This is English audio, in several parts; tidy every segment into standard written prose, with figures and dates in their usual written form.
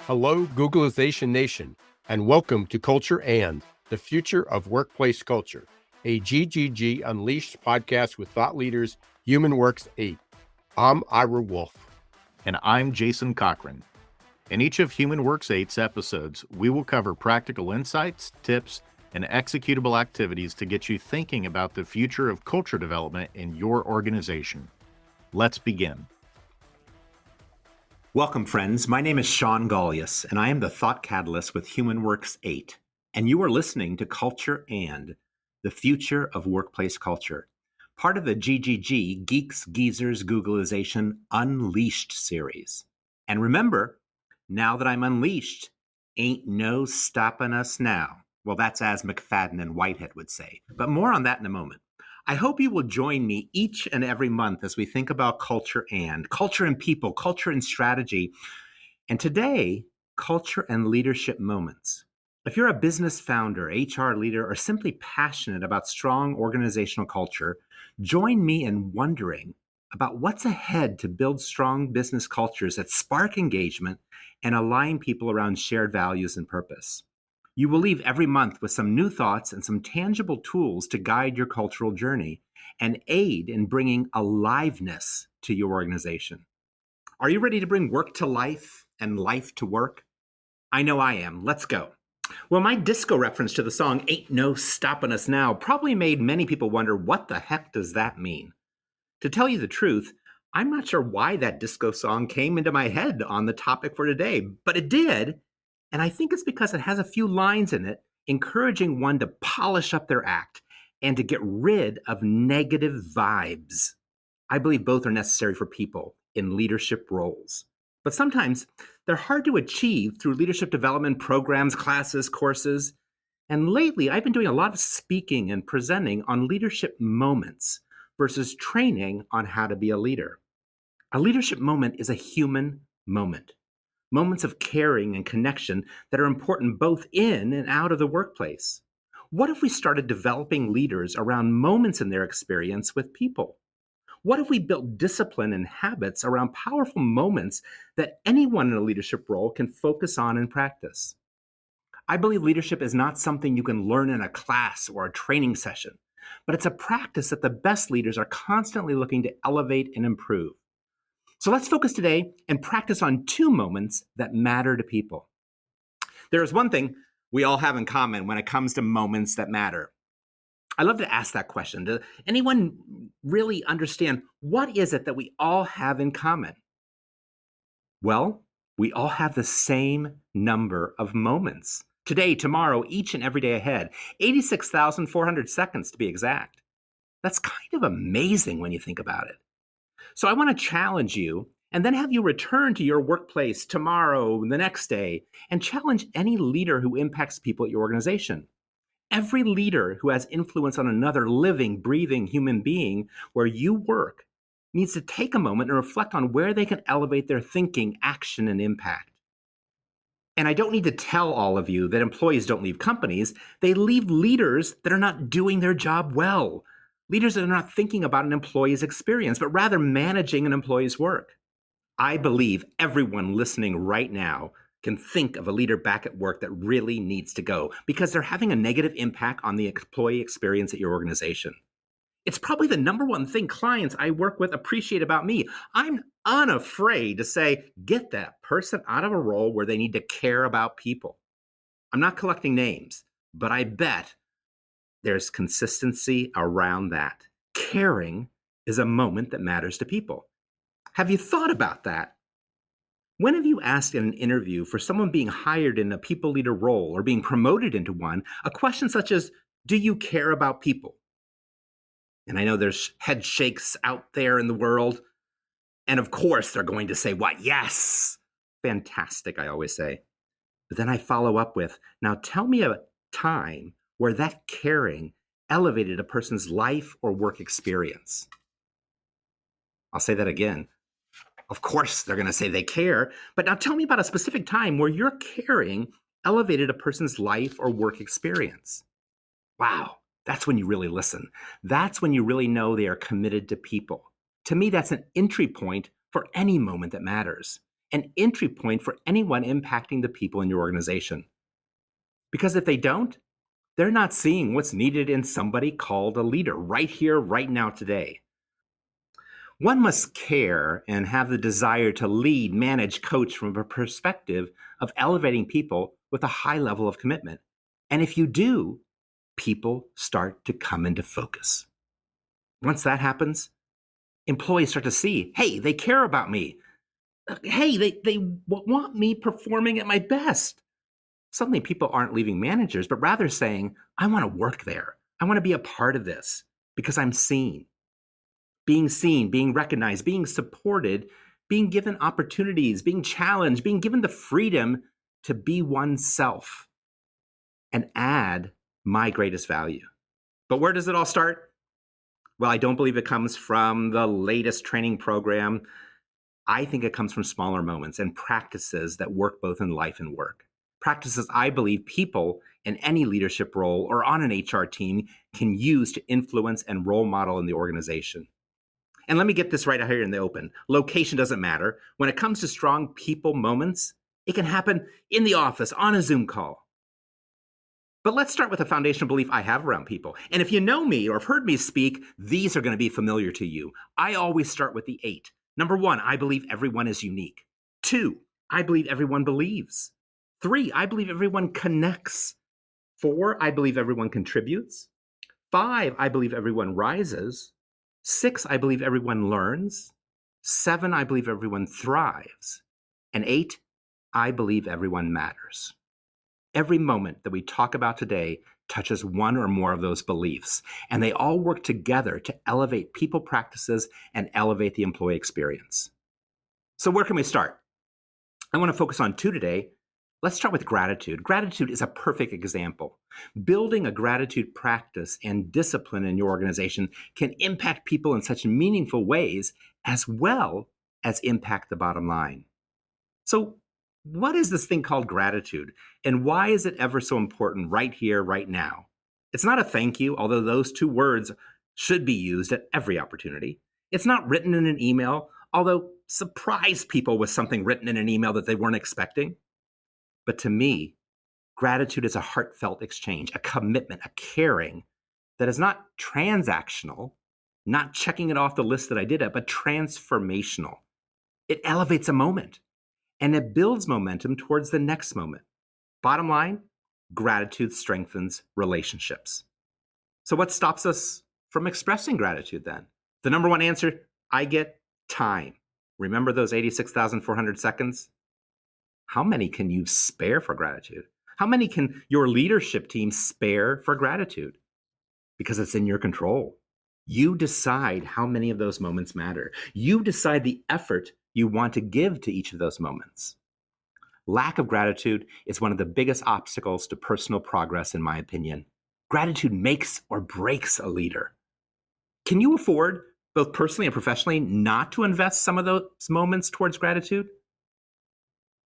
Hello, Googlization Nation, and welcome to Culture and the Future of Workplace Culture, a GGG Unleashed podcast with thought leaders, HumanWorks 8. I'm Ira Wolfe. And I'm Jason Cochran. In each of HumanWorks 8's episodes, we will cover practical insights, tips, and executable activities to get you thinking about the future of culture development in your organization. Let's begin. Welcome, friends. My name is Shawn, and I am the Thought Catalyst with HumanWorks 8. And you are listening to Culture and the Future of Workplace Culture, part of the GGG Geeks, Geezers, Googlization Unleashed series. And remember, now that I'm unleashed, ain't no stopping us now. Well, that's as McFadden and Whitehead would say, but more on that in a moment. I hope you will join me each and every month as we think about culture and people, culture and strategy. And today, culture and leadership moments. If you're a business founder, HR leader, or simply passionate about strong organizational culture, join me in wondering about what's ahead to build strong business cultures that spark engagement and align people around shared values and purpose. You will leave every month with some new thoughts and some tangible tools to guide your cultural journey and aid in bringing aliveness to your organization. Are you ready to bring work to life and life to work? I know I am. Let's go. Well, my disco reference to the song Ain't No Stoppin' Us Now probably made many people wonder, what the heck does that mean? To tell you the truth, I'm not sure why that disco song came into my head on the topic for today, but it did. And I think it's because it has a few lines in it encouraging one to polish up their act and to get rid of negative vibes. I believe both are necessary for people in leadership roles. But sometimes they're hard to achieve through leadership development programs, classes, courses. And lately, I've been doing a lot of speaking and presenting on leadership moments versus training on how to be a leader. A leadership moment is a human moment. Moments of caring and connection that are important both in and out of the workplace. What if we started developing leaders around moments in their experience with people? What if we built discipline and habits around powerful moments that anyone in a leadership role can focus on and practice? I believe leadership is not something you can learn in a class or a training session, but it's a practice that the best leaders are constantly looking to elevate and improve. So let's focus today and practice on two moments that matter to people. There is one thing we all have in common when it comes to moments that matter. I love to ask that question. Does anyone really understand what is it that we all have in common? Well, we all have the same number of moments. Today, tomorrow, each and every day ahead. 86,400 seconds to be exact. That's kind of amazing when you think about it. So I want to challenge you and then have you return to your workplace tomorrow, the next day, and challenge any leader who impacts people at your organization. Every leader who has influence on another living, breathing human being where you work needs to take a moment and reflect on where they can elevate their thinking, action, and impact. And I don't need to tell all of you that employees don't leave companies. They leave leaders that are not doing their job well. Leaders that are not thinking about an employee's experience, but rather managing an employee's work. I believe everyone listening right now can think of a leader back at work that really needs to go because they're having a negative impact on the employee experience at your organization. It's probably the number one thing clients I work with appreciate about me. I'm unafraid to say, get that person out of a role where they need to care about people. I'm not collecting names, but I bet there's consistency around that. Caring is a moment that matters to people. Have you thought about that? When have you asked in an interview for someone being hired in a people leader role or being promoted into one, a question such as, do you care about people? And I know there's head shakes out there in the world. And of course, they're going to say, what? Yes. Fantastic, I always say. But then I follow up with, now tell me a time where that caring elevated a person's life or work experience. I'll say that again. Of course, they're going to say they care, but now tell me about a specific time where your caring elevated a person's life or work experience. Wow, that's when you really listen. That's when you really know they are committed to people. To me, that's an entry point for any moment that matters. an entry point for anyone impacting the people in your organization. Because if they don't, they're not seeing what's needed in somebody called a leader right here, right now, today. One must care and have the desire to lead, manage, coach from a perspective of elevating people with a high level of commitment. And if you do, people start to come into focus. Once that happens, employees start to see, hey, they care about me. Hey, they want me performing at my best. Suddenly people aren't leaving managers, but rather saying, I want to work there. I want to be a part of this because I'm seen. Being being recognized, being supported, being given opportunities, being challenged, being given the freedom to be oneself and add my greatest value. But where does it all start? Well, I don't believe it comes from the latest training program. I think it comes from smaller moments and practices that work both in life and work. Practices I believe people in any leadership role or on an HR team can use to influence and role model in the organization. And let me get this right out here in the open. Location doesn't matter. When it comes to strong people moments, it can happen in the office, on a Zoom call. But let's start with a foundational belief I have around people. And if you know me or have heard me speak, these are going to be familiar to you. I always start with the 8. Number 1, I believe everyone is unique. 2, I believe everyone believes. 3, I believe everyone connects. 4, I believe everyone contributes. 5, I believe everyone rises. 6, I believe everyone learns. 7, I believe everyone thrives. And 8, I believe everyone matters. Every moment that we talk about today touches one or more of those beliefs, and they all work together to elevate people practices and elevate the employee experience. So where can we start? I want to focus on 2 today. Let's start with gratitude. Gratitude is a perfect example. Building a gratitude practice and discipline in your organization can impact people in such meaningful ways as well as impact the bottom line. So what is this thing called gratitude, and why is it ever so important right here, right now? It's not a thank you, although those 2 words should be used at every opportunity. It's not written in an email, although surprise people with something written in an email that they weren't expecting. But to me, gratitude is a heartfelt exchange, a commitment, a caring that is not transactional, not checking it off the list that I did it, but transformational. It elevates a moment. And it builds momentum towards the next moment. Bottom line, gratitude strengthens relationships. So what stops us from expressing gratitude then? The number 1 answer I get: time. Remember those 86,400 seconds? How many can you spare for gratitude? How many can your leadership team spare for gratitude? Because it's in your control. You decide how many of those moments matter. You decide the effort you want to give to each of those moments. Lack of gratitude is one of the biggest obstacles to personal progress, in my opinion. Gratitude makes or breaks a leader. Can you afford, both personally and professionally, not to invest some of those moments towards gratitude?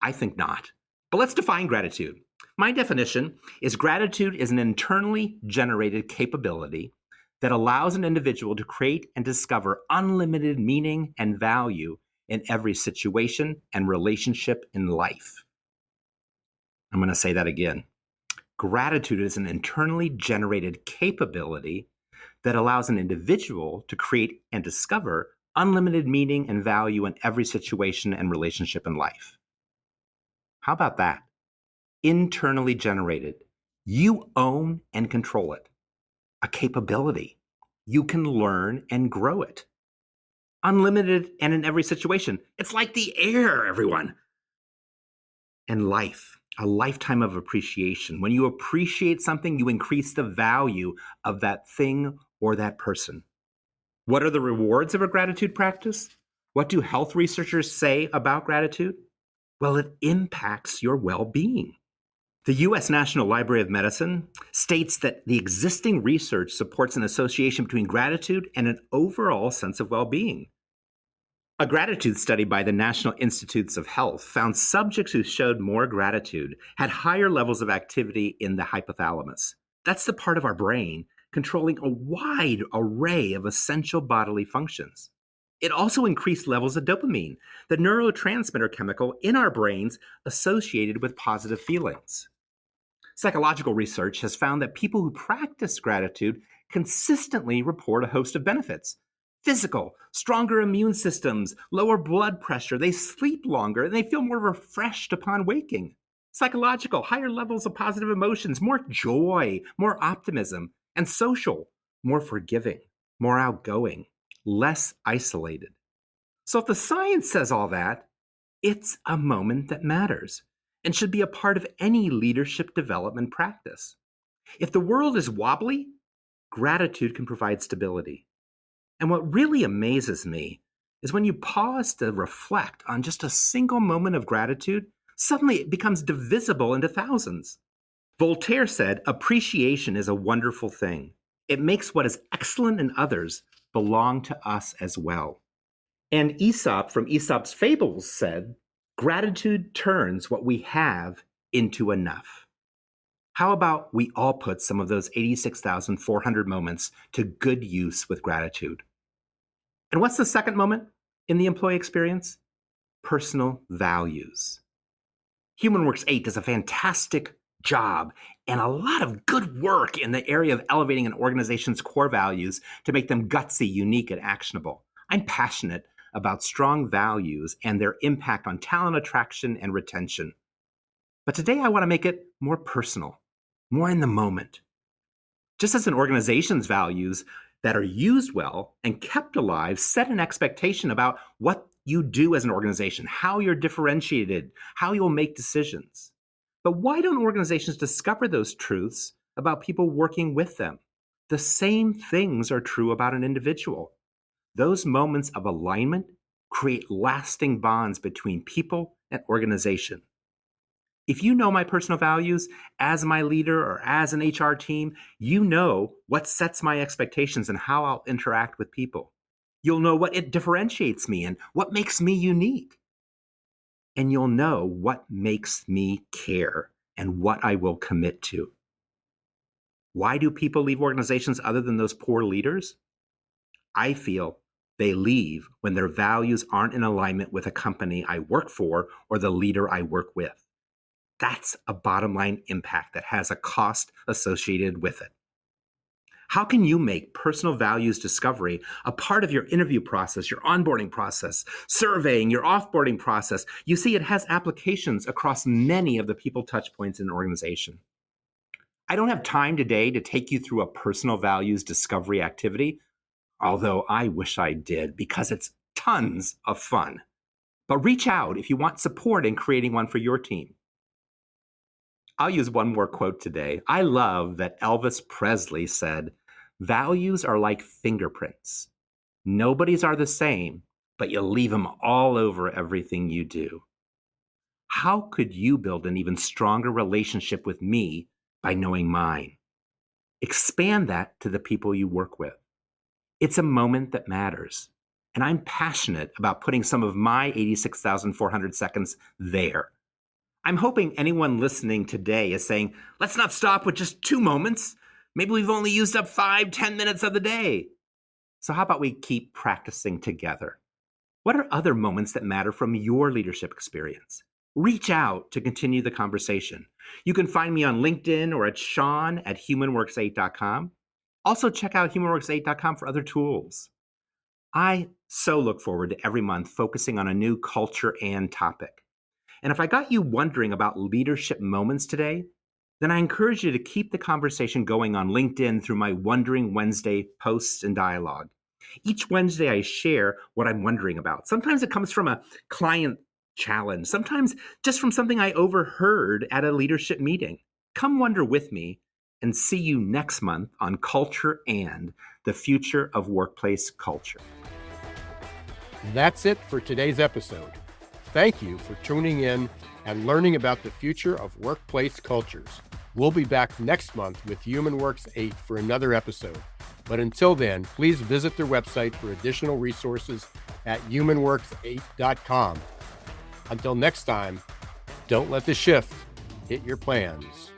I think not. But let's define gratitude. My definition is gratitude is an internally generated capability that allows an individual to create and discover unlimited meaning and value in every situation and relationship in life. I'm going to say that again. Gratitude is an internally generated capability that allows an individual to create and discover unlimited meaning and value in every situation and relationship in life. How about that? Internally generated. You own and control it. A capability. You can learn and grow it. Unlimited and in every situation. It's like the air, everyone. And life, a lifetime of appreciation. When you appreciate something, you increase the value of that thing or that person. What are the rewards of a gratitude practice? What do health researchers say about gratitude? Well, it impacts your well-being. The U.S. National Library of Medicine states that the existing research supports an association between gratitude and an overall sense of well-being. A gratitude study by the National Institutes of Health found subjects who showed more gratitude had higher levels of activity in the hypothalamus. That's the part of our brain controlling a wide array of essential bodily functions. It also increased levels of dopamine, the neurotransmitter chemical in our brains associated with positive feelings. Psychological research has found that people who practice gratitude consistently report a host of benefits. Physical, stronger immune systems, lower blood pressure, they sleep longer, and they feel more refreshed upon waking. Psychological, higher levels of positive emotions, more joy, more optimism. And social, more forgiving, more outgoing, less isolated. So if the science says all that, it's a moment that matters and should be a part of any leadership development practice. If the world is wobbly, gratitude can provide stability. And what really amazes me is when you pause to reflect on just a single moment of gratitude, suddenly it becomes divisible into thousands. Voltaire said, "Appreciation is a wonderful thing. It makes what is excellent in others belong to us as well." And Aesop from Aesop's Fables said, "Gratitude turns what we have into enough." How about we all put some of those 86,400 moments to good use with gratitude? And what's the second moment in the employee experience? Personal values. HumanWorks 8 does a fantastic job and a lot of good work in the area of elevating an organization's core values to make them gutsy, unique, and actionable. I'm passionate about strong values and their impact on talent attraction and retention. But today I want to make it more personal, more in the moment. Just as an organization's values that are used well and kept alive set an expectation about what you do as an organization, how you're differentiated, how you'll make decisions. But why don't organizations discover those truths about people working with them? The same things are true about an individual. Those moments of alignment create lasting bonds between people and organization. If you know my personal values as my leader or as an HR team, you know what sets my expectations and how I'll interact with people. You'll know what it differentiates me and what makes me unique. And you'll know what makes me care and what I will commit to. Why do people leave organizations other than those poor leaders? I feel they leave when their values aren't in alignment with a company I work for or the leader I work with. That's a bottom line impact that has a cost associated with it. How can you make personal values discovery a part of your interview process, your onboarding process, surveying, your offboarding process? You see, it has applications across many of the people touch points in an organization. I don't have time today to take you through a personal values discovery activity, although I wish I did because it's tons of fun. But reach out if you want support in creating one for your team. I'll use one more quote today. I love that Elvis Presley said, "Values are like fingerprints. Nobody's are the same, but you leave them all over everything you do." How could you build an even stronger relationship with me by knowing mine? Expand that to the people you work with. It's a moment that matters, and I'm passionate about putting some of my 86,400 seconds there. I'm hoping anyone listening today is saying, let's not stop with just 2 moments. Maybe we've only used up 5-10 minutes of the day. So how about we keep practicing together? What are other moments that matter from your leadership experience? Reach out to continue the conversation. You can find me on LinkedIn or at Shawn at HumanWorks8.com. Also check out HumanWorks8.com for other tools. I so look forward to every month focusing on a new culture and topic. And if I got you wondering about leadership moments today, then I encourage you to keep the conversation going on LinkedIn through my Wondering Wednesday posts and dialogue. Each Wednesday, I share what I'm wondering about. Sometimes it comes from a client challenge, sometimes just from something I overheard at a leadership meeting. Come wonder with me and see you next month on Culture and the Future of Workplace Culture. That's it for today's episode. Thank you for tuning in and learning about the future of workplace cultures. We'll be back next month with HumanWorks 8 for another episode. But until then, please visit their website for additional resources at humanworks8.com. Until next time, don't let the shift hit your plans.